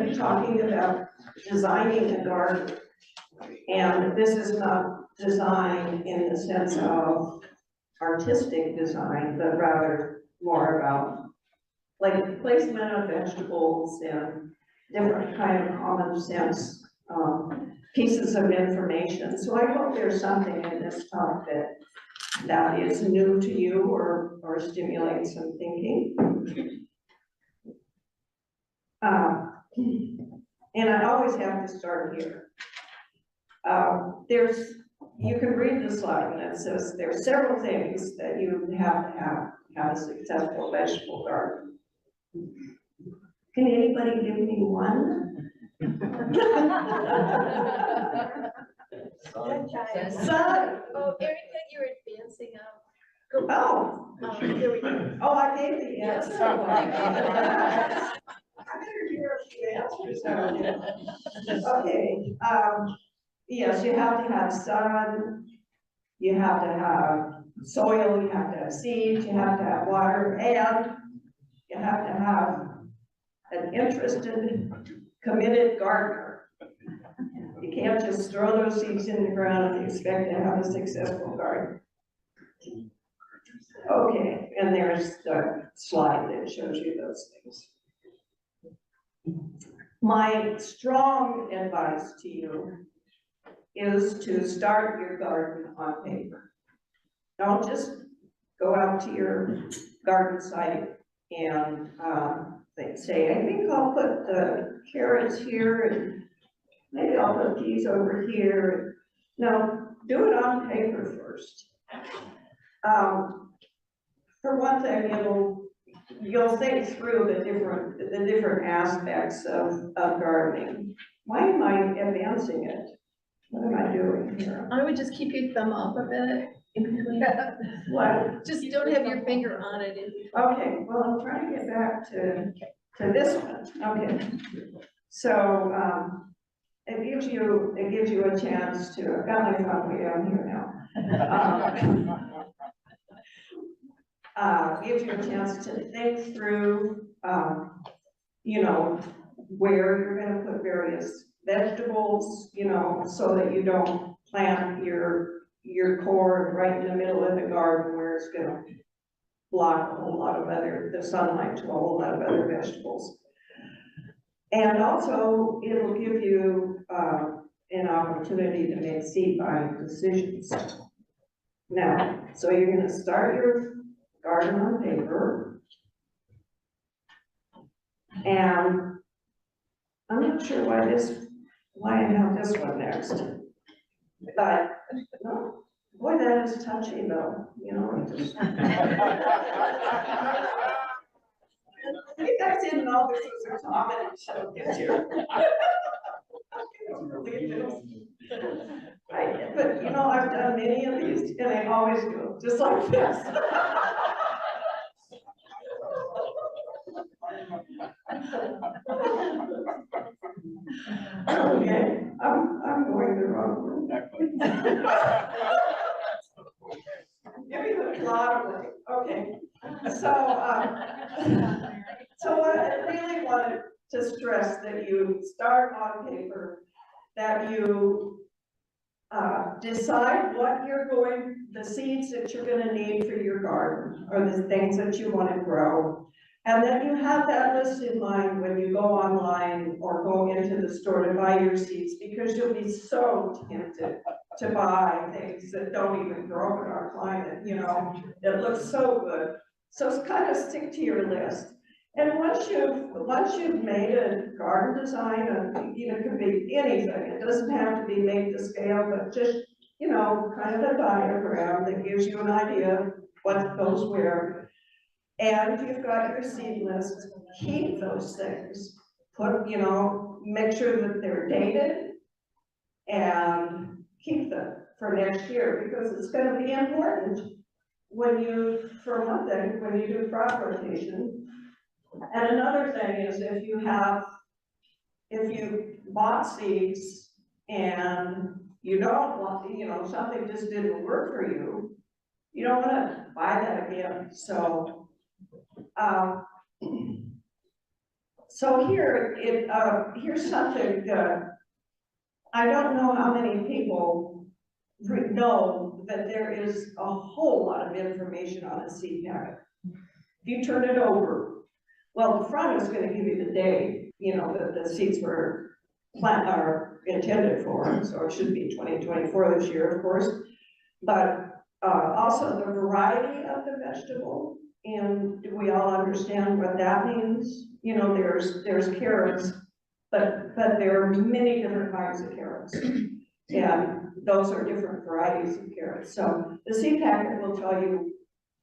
be talking about designing a garden. And this is not design in the sense of artistic design, but rather more about like placement of vegetables and different kind of common sense pieces of information. So I hope there's something in this talk that is new to you or stimulates some thinking. And I always have to start here. You can read the slide and it says there are several things that you have to have a successful vegetable garden. Can anybody give me one? Sun. Oh, Erica, you're advancing up. Oh. Here we go. Oh, I gave the answer. Yes. I better hear a few answers. Okay, yes, you have to have sun, you have to have soil, you have to have seeds, you have to have water, and you have to have an interested, committed gardener. You can't just throw those seeds in the ground and expect to have a successful garden. Okay, and there's the slide that shows you those things. My strong advice to you is to start your garden on paper. Don't just go out to your garden site and say, I think I'll put the carrots here and maybe I'll put these over here. No, do it on paper first. For one thing, you'll think through the different aspects of gardening. Why am I advancing it? What am I doing here? I would just keep your thumb up a bit in between. What? Just don't have your finger on it. Okay, well, I'm trying to get back to this one. Okay. So it gives you a chance to, I've got my thumb way down here now. Gives you a chance to think through, where you're going to put various vegetables, so that you don't plant your corn right in the middle of the garden where it's going to block a whole lot of the sunlight to a whole lot of other vegetables. And also, it'll give you an opportunity to make seed buying decisions. Now, so you're going to start your garden on paper, and I'm not sure why I have this one next, but no, boy, that is touchy though, just. You guys didn't know this was a comedy show, did you? But I've done many of these, and I always go just like this. Okay, I'm going the wrong way. Give me the plot away. Okay, so I really wanted to stress that you start on paper, that you decide what the seeds that you're going to need for your garden, or the things that you want to grow. And then you have that list in mind when you go online or go into the store to buy your seeds, because you'll be so tempted to buy things that don't even grow in our climate, it looks so good. So kind of stick to your list. And once you've made a garden design, it could be anything. It doesn't have to be made to scale, but just, kind of a diagram that gives you an idea of what goes where. And if you've got your seed list, keep those things. Make sure that they're dated and keep them for next year, because it's going to be important for one thing, when you do crop rotation. And another thing is if you bought seeds and you don't want, something just didn't work for you, you don't want to buy that again. So So here, here's something that I don't know how many people know that there is a whole lot of information on a seed packet. If you turn it over, well, the front is gonna give you the day, you know, that the seeds are intended for, so it should be 2024 this year, of course. But also the variety of the vegetable, and do we all understand what that means? You know, there's carrots, but there are many different kinds of carrots. And those are different varieties of carrots. So the seed packet will tell you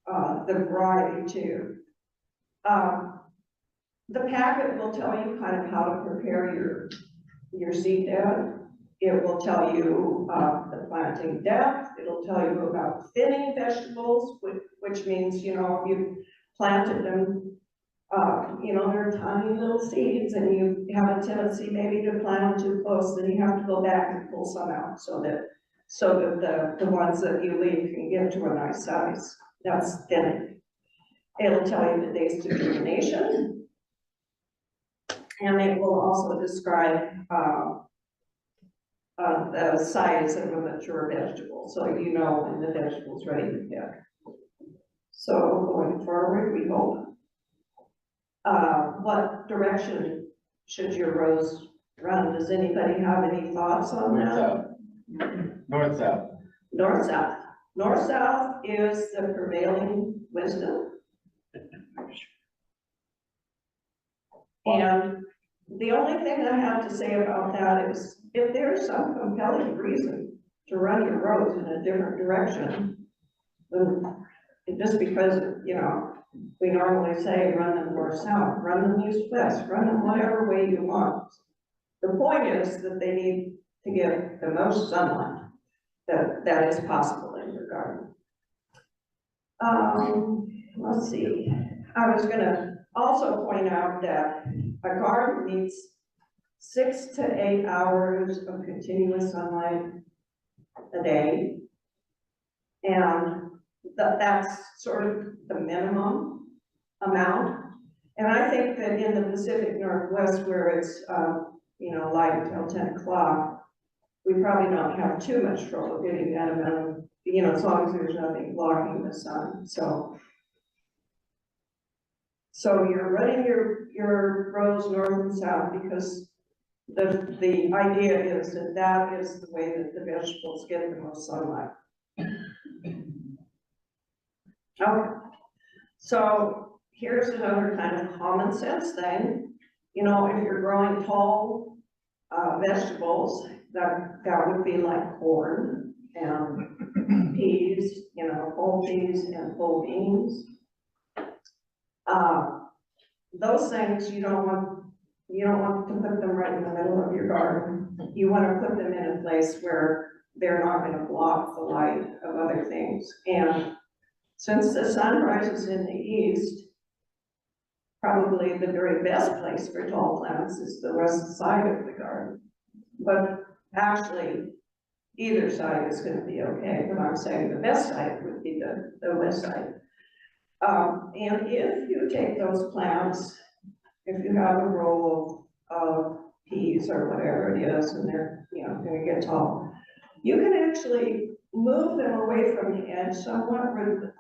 the variety too. The packet will tell you kind of how to prepare your seed bed. It will tell you the planting depth. It'll tell you about thinning vegetables, which means, you know, if you planted them, you know, they're tiny little seeds and you have a tendency maybe to plant them too close, then you have to go back and pull some out so that the ones that you leave can get to a nice size. That's thinning. It'll tell you the days to germination. And it will also describe the size of a mature vegetable, so you know when the vegetable's ready to pick. So going forward, we hope. What direction should your rows run? Does anybody have any thoughts on that? North-south. North-south. North-south is the prevailing wisdom. And the only thing I have to say about that is, if there's some compelling reason to run your rows in a different direction, then just because, you know, we normally say run them north-south, run them east-west, run them whatever way you want. The point is that they need to get the most sunlight that is possible in your garden. Let's see. I was gonna also point out that a garden needs 6 to 8 hours of continuous sunlight a day. And that's sort of the minimum amount. And I think that in the Pacific Northwest, where it's, you know, light until 10 o'clock, we probably don't have too much trouble getting that amount, you know, as long as there's nothing blocking the sun. So you're running your rows north and south because the idea is that is the way that the vegetables get the most sunlight. Okay, so here's another kind of common sense thing. You know, if you're growing tall vegetables, that would be like corn and peas, you know, whole peas and whole beans. Those things you don't want to put them right in the middle of your garden. You want to put them in a place where they're not going to block the light of other things. And since the sun rises in the east, probably the very best place for tall plants is the west side of the garden. But actually, either side is going to be okay, but I'm saying the best side would be the west side. And if you take those plants, if you have a row of peas or whatever it is, and they're, you know, going to get tall, you can actually move them away from the edge somewhat.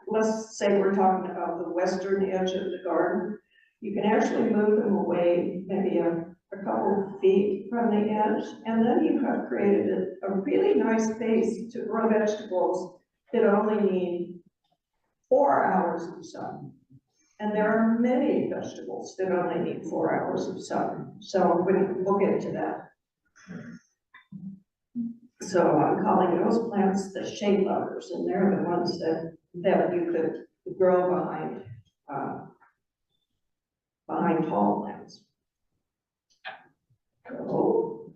Let's say we're talking about the western edge of the garden. You can actually move them away maybe a couple of feet from the edge, and then you have created a really nice space to grow vegetables that only need 4 hours of sun. And there are many vegetables that only need 4 hours of sun. So we'll get to that. So I'm calling those plants the shade lovers, and they're the ones that you could grow behind tall plants. So,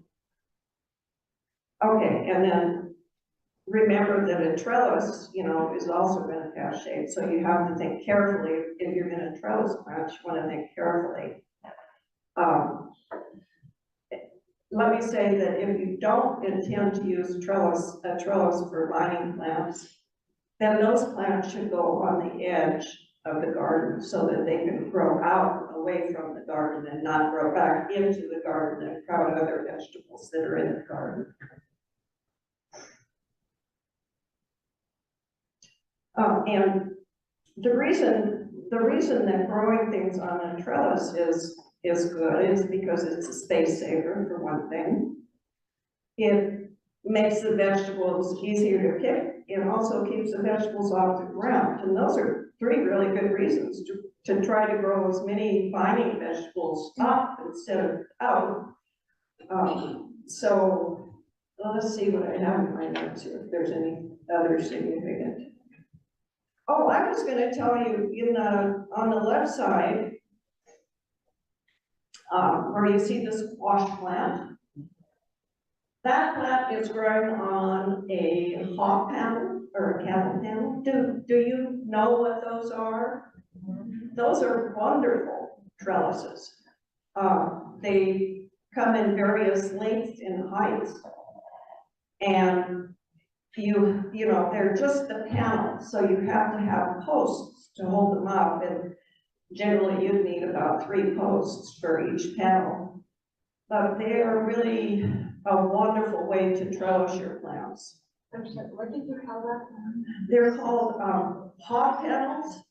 okay, and then remember that a trellis, you know, is also going to cast shade. So you have to think carefully. If you're going to trellis plants, you want to think carefully. Let me say that if you don't intend to use a trellis for lining plants, then those plants should go on the edge of the garden so that they can grow out a away from the garden and not grow back into the garden and crowd other vegetables that are in the garden. And the reason that growing things on a trellis is good is because it's a space saver, for one thing. It makes the vegetables easier to pick. It also keeps the vegetables off the ground. And those are three really good reasons to try to grow as many vining vegetables up instead of out. So let's see what I have in my notes here, if there's any other significant. Oh, I was going to tell you on the left side, where you see the squash plant. That plant is growing on a hop panel or a cattle panel. Do you know what those are? Those are wonderful trellises. They come in various lengths and heights. And you know, they're just the panels, so you have to have posts to hold them up, and generally you'd need about 3 posts for each panel. But they are really a wonderful way to trellis your plants. What did you call that? They're called hop panels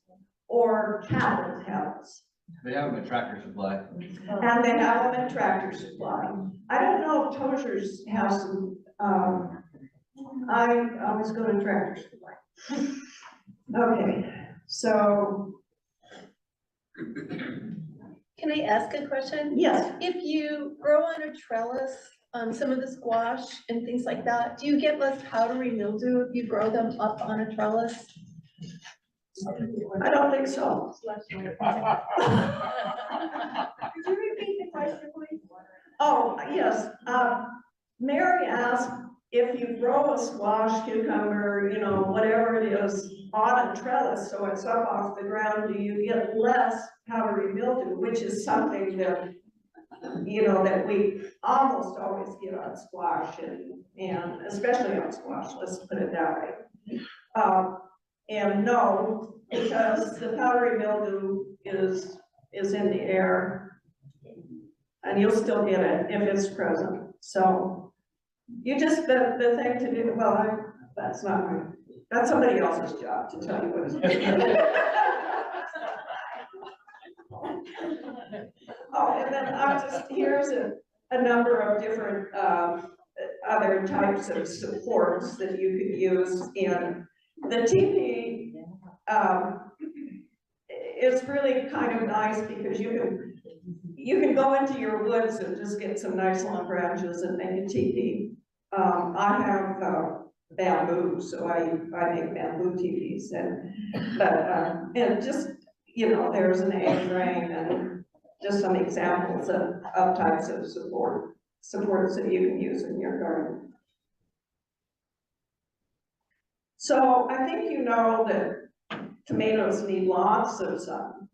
or cattle panels. They have them at Tractor Supply. And they have them at Tractor Supply. I don't know if Tozer's has some, I was going to Tractor Supply. Okay, so. Can I ask a question? Yes, If you grow on a trellis, some of the squash and things like that, do you get less powdery mildew if you grow them up on a trellis? I don't think so. Could you repeat the question, please? Oh, yes, Mary asked if you grow a squash, cucumber, you know, whatever it is, on a trellis, so it's up off the ground, do you get less powdery mildew, which is something that, you know, that we almost always get on squash and especially on squash, let's put it that way. And no, because the powdery mildew is in the air and you'll still get it if it's present. So you just, the thing to do, well, that's somebody else's job to tell you what to do. Oh, and then here's a number of different other types of supports that you could use. And the teepee is really kind of nice because you can go into your woods and just get some nice long branches and make a teepee. I have bamboo, so I make bamboo teepees, and just, you know, there's an A-frame and just some examples of types of supports that you can use in your garden. So I think you know that tomatoes need lots of sun.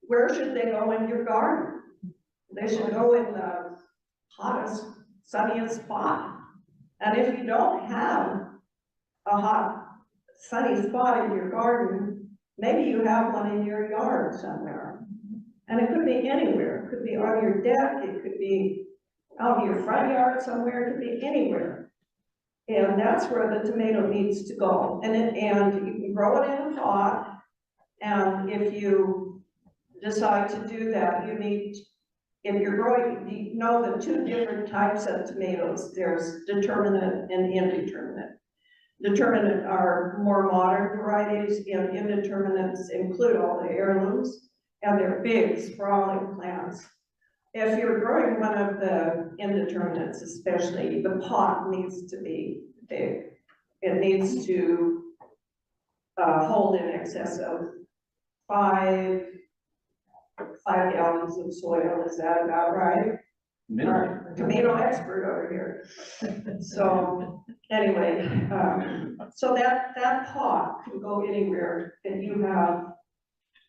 Where should they go in your garden? They should go in the hottest, sunniest spot. And if you don't have a hot, sunny spot in your garden, maybe you have one in your yard somewhere. And it could be anywhere. It could be on your deck. It could be out in your front yard somewhere. It could be anywhere. And that's where the tomato needs to go. And you can grow it in a pot. And if you decide to do that, you need, if you're growing, you know the 2 different types of tomatoes. There's determinate and indeterminate. Determinate are more modern varieties, and indeterminates include all the heirlooms, and they're big, sprawling plants. If you're growing one of the indeterminates, especially, the pot needs to be big. It needs to hold in excess of 5 gallons of soil. Is that about right? Our tomato expert over here. So anyway, so that pot can go anywhere and you have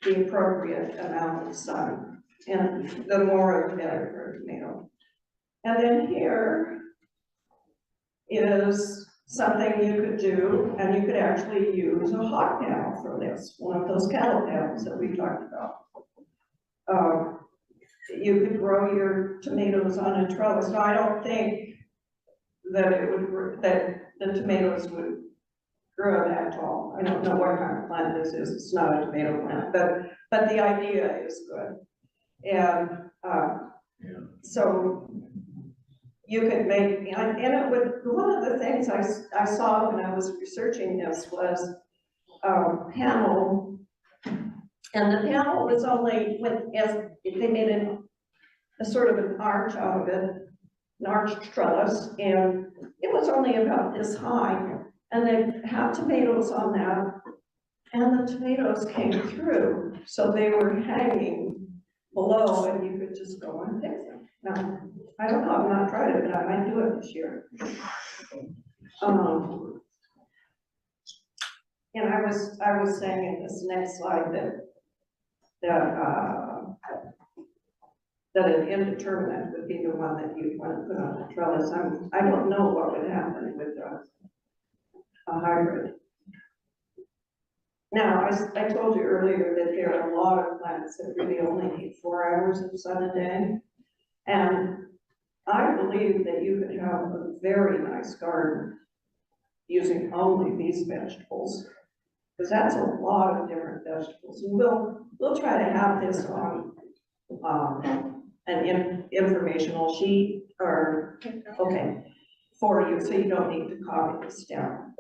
the appropriate amount of sun, and the more the better for a tomato. And then here is something you could do, and you could actually use a hot panel for this, one of those cattle panels that we talked about. you could grow your tomatoes on a trellis. Now, I don't think that it would, that the tomatoes would grow that tall. I don't know what kind of plant this is, it's not a tomato plant, but the idea is good. And, so you could make, and it would, one of the things I saw when I was researching this was panel, and the panel was only they made a sort of an arch out of it, an arched trellis, and it was only about this high, and they had tomatoes on that, and the tomatoes came through, so they were hanging below, and you could just go and pick them. Now, I don't know, I've not tried it, but I might do it this year. And I was saying in this next slide that an indeterminate would be the one that you'd want to put on a trellis. I don't know what would happen with a hybrid. Now, I told you earlier that there are a lot of plants that really only need 4 hours of sun a day. And I believe that you could have a very nice garden using only these vegetables, because that's a lot of different vegetables. And we'll try to have this on an informational sheet or, okay, for you, so you don't need to copy this down.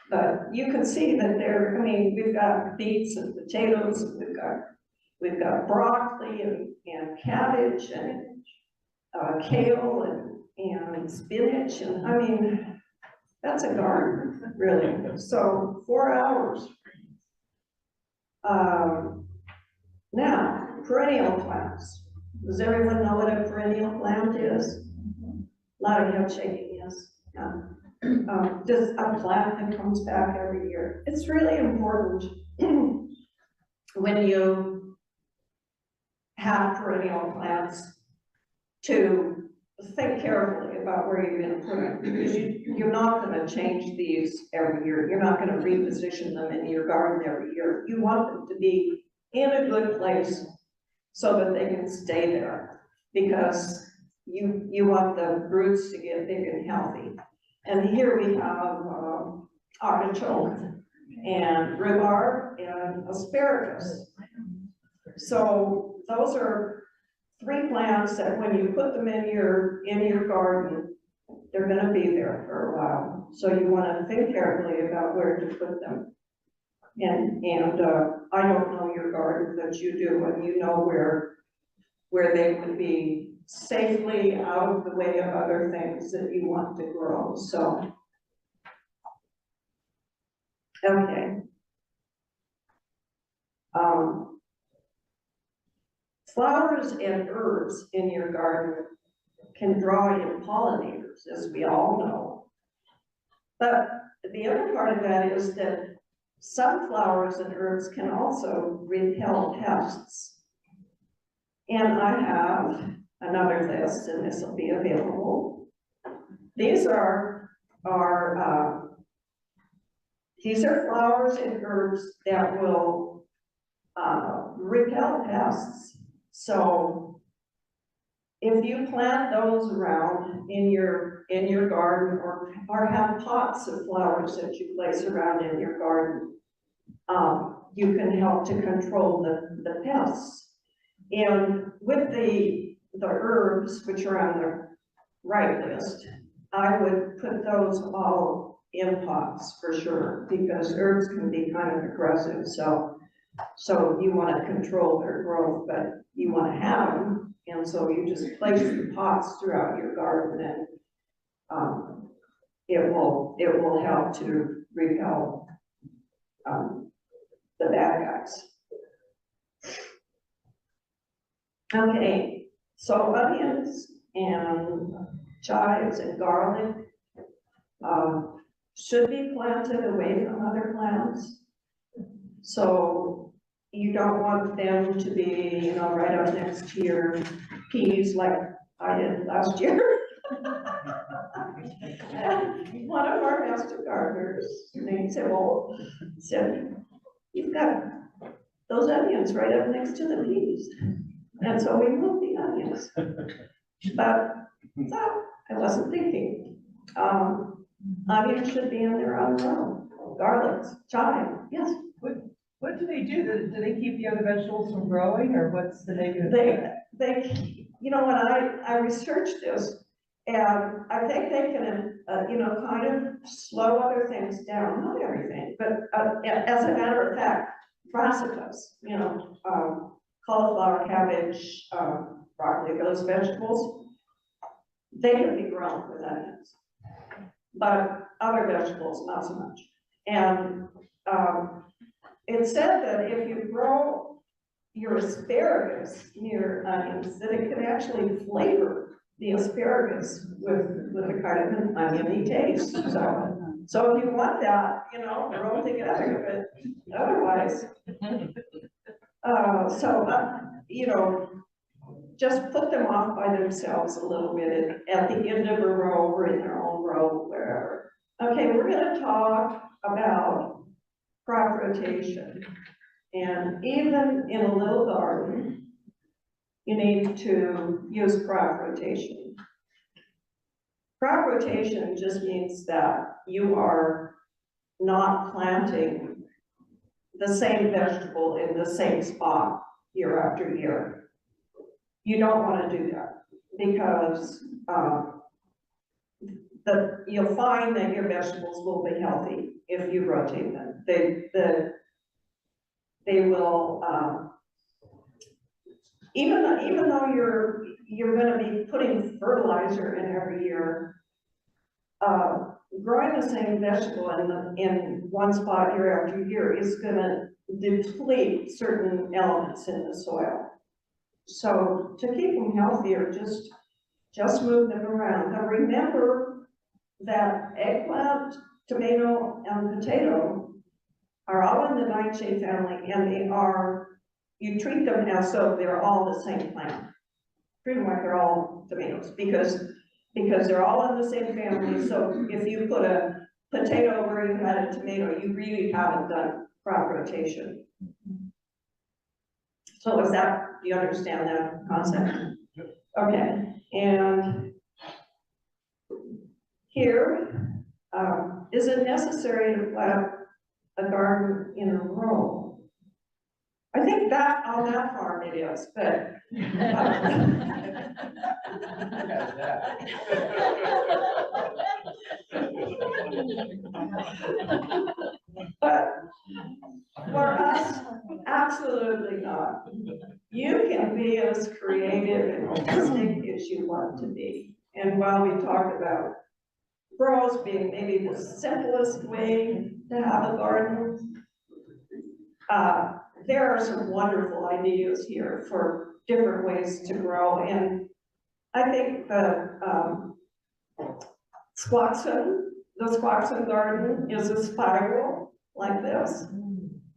But you can see that there, I mean, we've got beets and potatoes, and we've got broccoli and cabbage and kale and spinach, and I mean, that's a garden, really. So 4 hours. Now, perennial plants. Does everyone know what a perennial plant is? A lot of head shaking, yes. Just a plant that comes back every year. It's really important when you have perennial plants to think carefully about where you're going to put them, because you're not going to change these every year. You're not going to reposition them in your garden every year. You want them to be in a good place so that they can stay there, because you want the roots to get big and healthy. And here we have artichoke and rhubarb and asparagus. So those are 3 plants that when you put them in your garden, they're going to be there for a while. So you want to think carefully about where to put them. And I don't know your garden, but you do, and you know where they would be safely out of the way of other things that you want to grow. So, okay. Flowers and herbs in your garden can draw in pollinators, as we all know. But the other part of that is that some flowers and herbs can also repel pests. And I have another list, and this will be available. These are flowers and herbs that will repel pests. So if you plant those around in your garden, or have pots of flowers that you place around in your garden, you can help to control the pests. And with the herbs, which are on the right list, I would put those all in pots for sure, because herbs can be kind of aggressive. So you want to control their growth, but you want to have them, and so you just place the pots throughout your garden, and it will help to repel the bad guys. Okay, so onions and chives and garlic should be planted away from other plants. So you don't want them to be, right up next to your peas like I did last year. And one of our master gardeners named Sybil said, "You've got those onions right up next to the peas." And so we moved the onions. nice. But, so, I wasn't thinking. Onions should be in their own row, garlics, chive, yes. What do they do? Do they keep the other vegetables from growing, or what's the negative? They, you know, when I researched this, and I think they can, you know, kind of slow other things down, not everything, but, as a matter of fact, brassicas, you know, cauliflower, cabbage, broccoli, those vegetables, they can be grown with onions. But other vegetables, not so much. And, it said that if you grow your asparagus near onions, that it can actually flavor the asparagus with a kind of an oniony taste. So if you want that, you know, grow them together, but otherwise, you know, just put them off by themselves a little bit at the end of a row or in their own row, wherever. Okay, we're gonna talk about crop rotation. And even in a little garden, you need to use crop rotation. Crop rotation just means that you are not planting the same vegetable in the same spot year after year. You don't want to do that because you'll find that your vegetables will be healthy if you rotate them. They will, even though you're going to be putting fertilizer in every year, growing the same vegetable in one spot year after year is going to deplete certain elements in the soil. So to keep them healthier, just move them around. Now remember that eggplant, tomato, and potato are all in the nightshade family, and you treat them as though they're all the same plant. Treat them like they're all tomatoes, because they're all in the same family. So if you put a potato where you had a tomato, you really haven't done crop rotation. So do you understand that concept? Okay, and here, is it necessary to plant a garden in a row? I think that on that farm it is, but but for us, absolutely not. You can be as creative and artistic as you want to be. And while we talked about rows being maybe the simplest way to have a garden, there are some wonderful ideas here for different ways to grow. And I think the Squaxin garden is a spiral like this,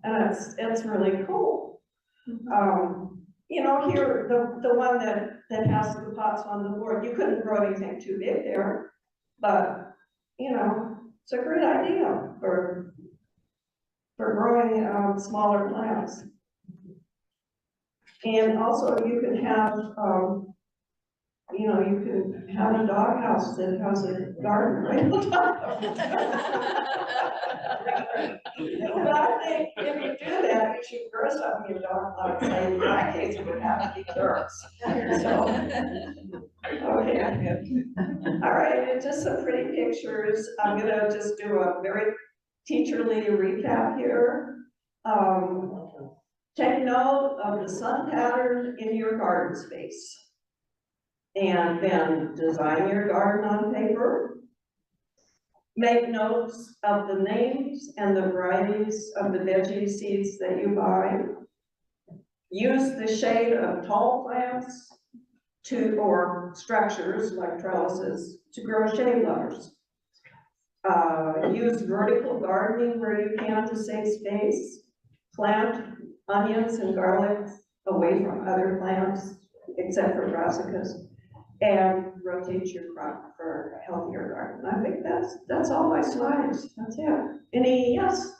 and it's really cool. You know, here, the one that has the pots on the board, you couldn't grow anything too big there, but, you know, it's a great idea for growing smaller plants. And also you can have, you know, you can have a doghouse that has a garden right on top of it. But I think if you do that, you should grow something you don't like. Say, in my case, it would have to be carrots. So, okay. All right, and just some pretty pictures. I'm gonna just do a very teacherly recap here. Take note of the sun pattern in your garden space. And then design your garden on paper. Make notes of the names and the varieties of the veggie seeds that you buy. Use the shade of tall plants or structures like trellises to grow shade lovers. Use vertical gardening where you can to save space. Plant onions and garlic away from other plants, except for brassicas, and rotate your crop for a healthier garden. I think that's all my slides. That's it. Any yes?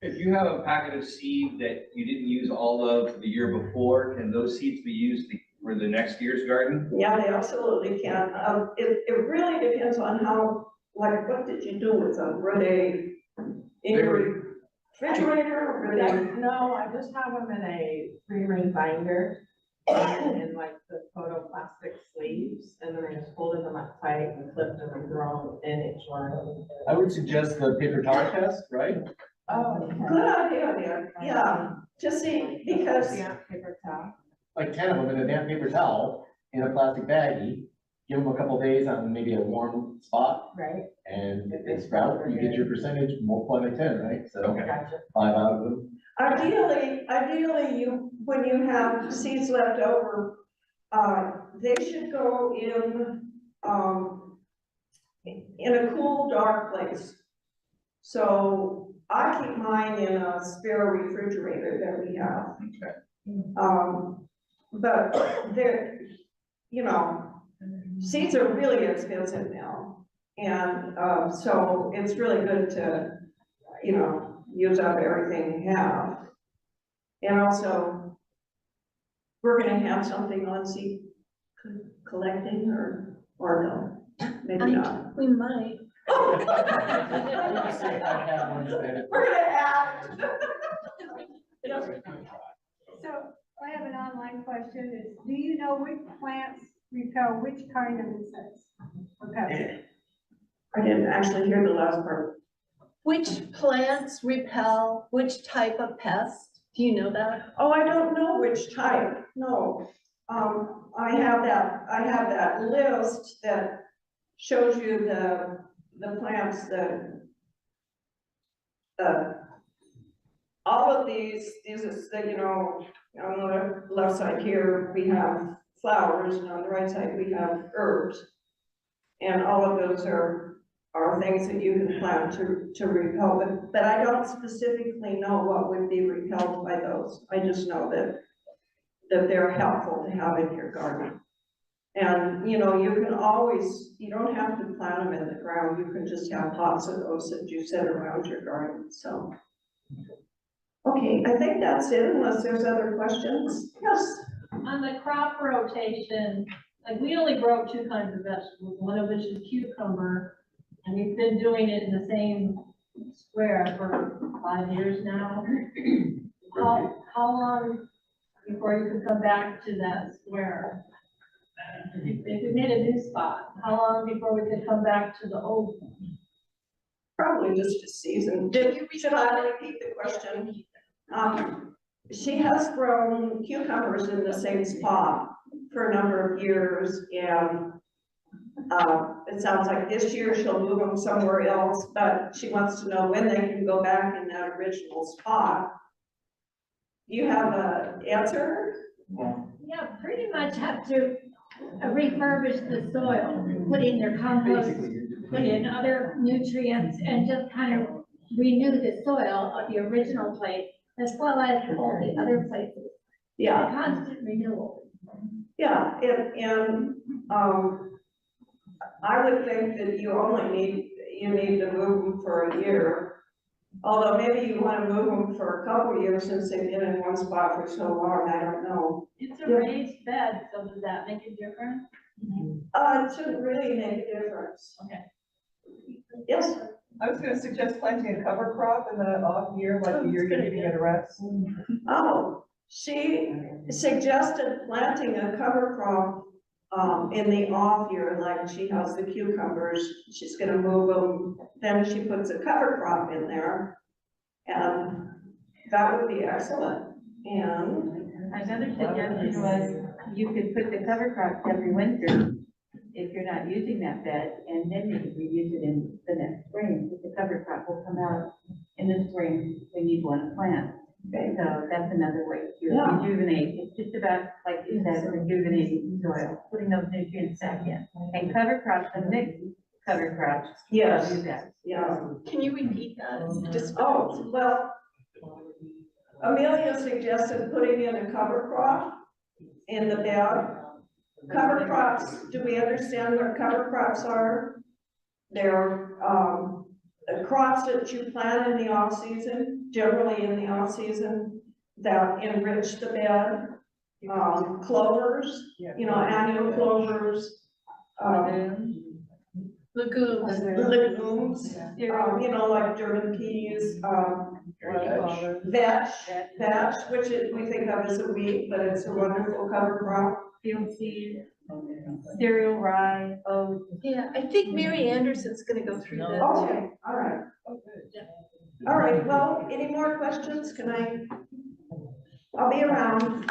If you have a packet of seed that you didn't use all of the year before, can those seeds be used to for the next year's garden? Yeah, they absolutely can. It really depends on how, like, what did you do with them? Were they in They your refrigerator, or were they? No, I just have them in a 3-ring binder and in like the photoplastic sleeves, and then I just folded them up tight and clipped them and thrown in each one. I would suggest the paper towel test, right? Oh, Good idea, there, yeah, to see, because, Yeah, paper towel. Like 10 of them in a damn paper towel in a plastic baggie. Give them a couple days on maybe a warm spot, Right, and if they sprout, you get your percentage, multiply by 10, right? So Okay. gotcha. 5 out of them. ideally, when you have seeds left over, they should go in a cool, dark place. So I keep mine in a spare refrigerator that we have. Okay. But they're, you know, seeds are really expensive now. And, so it's really good to, you know, use up everything you have. And also, we're gonna have something on seed collecting or no, maybe not. We might. I would say I have ones that- We're gonna add. So I have an online question, is, do you know which plants repel which kind of insects? or pests? I didn't actually hear the last part. Which plants repel which type of pest? Do you know that? Oh, I don't know which type, no. I have that list that shows you the plants that, all of these is, you know, on the left side here, we have flowers, and on the right side, we have herbs. And all of those are things that you can plant to repel, but I don't specifically know what would be repelled by those. I just know that they're helpful to have in your garden. And, you know, you can always, you don't have to plant them in the ground, you can just have pots of those that you set around your garden, so. Okay, I think that's it, unless there's other questions. Yes, On the crop rotation, like we only grow 2 kinds of vegetables, one of which is cucumber. And we've been doing it in the same square for 5 years now. How long before you could come back to that square? If we made a new spot, how long before we could come back to the old one? probably just a season. Should I repeat the question? She has grown cucumbers in the same spot for a number of years, and it sounds like this year she'll move them somewhere else, but she wants to know when they can go back in that original spot. You have an answer? Yeah, pretty much have to refurbish the soil, put in their compost, Basically, you're just- put in other nutrients, and just kind of renew the soil of the original place, as well as all the other places. Yeah, A constant renewal. yeah, and I would think that you need to move them for a year. Although maybe you want to move them for a couple of years since they've been in one spot for so long, I don't know. It's a raised bed, so does that make a difference? It shouldn't really make a difference. Okay. Yes, I was gonna suggest planting a cover crop in the off year, like the year you're giving it a rest. oh, she suggested planting a cover crop in the off year, like she has the cucumbers, she's gonna move them, then she puts a cover crop in there. And that would be excellent, and, Another suggestion was you could put the cover crops every winter if you're not using that bed, and then you could reuse it in the next spring, because the cover crop will come out in the spring when you want to plant. So that's another way to Yeah. rejuvenate. It's just about, like you said, rejuvenating soil, putting those nutrients back in. And cover crops, the mixed cover crops, yes, do that. yeah. Can you repeat that? Just, Oh, well, Amelia suggested putting in a cover crop in the bed. Cover crops, do we understand what cover crops are? They're, crops that you plant in the off season, generally in the off season, that enrich the bed. clovers, you know, annual clovers, Lagoons. legumes, you know, like German peas, vetch, which we think of as a weed, but it's a wonderful cover crop. Field seed, cereal, rye, oats. Yeah, I think Mary Anderson's gonna go through that. Okay, all right. All right, well, any more questions? I'll be around.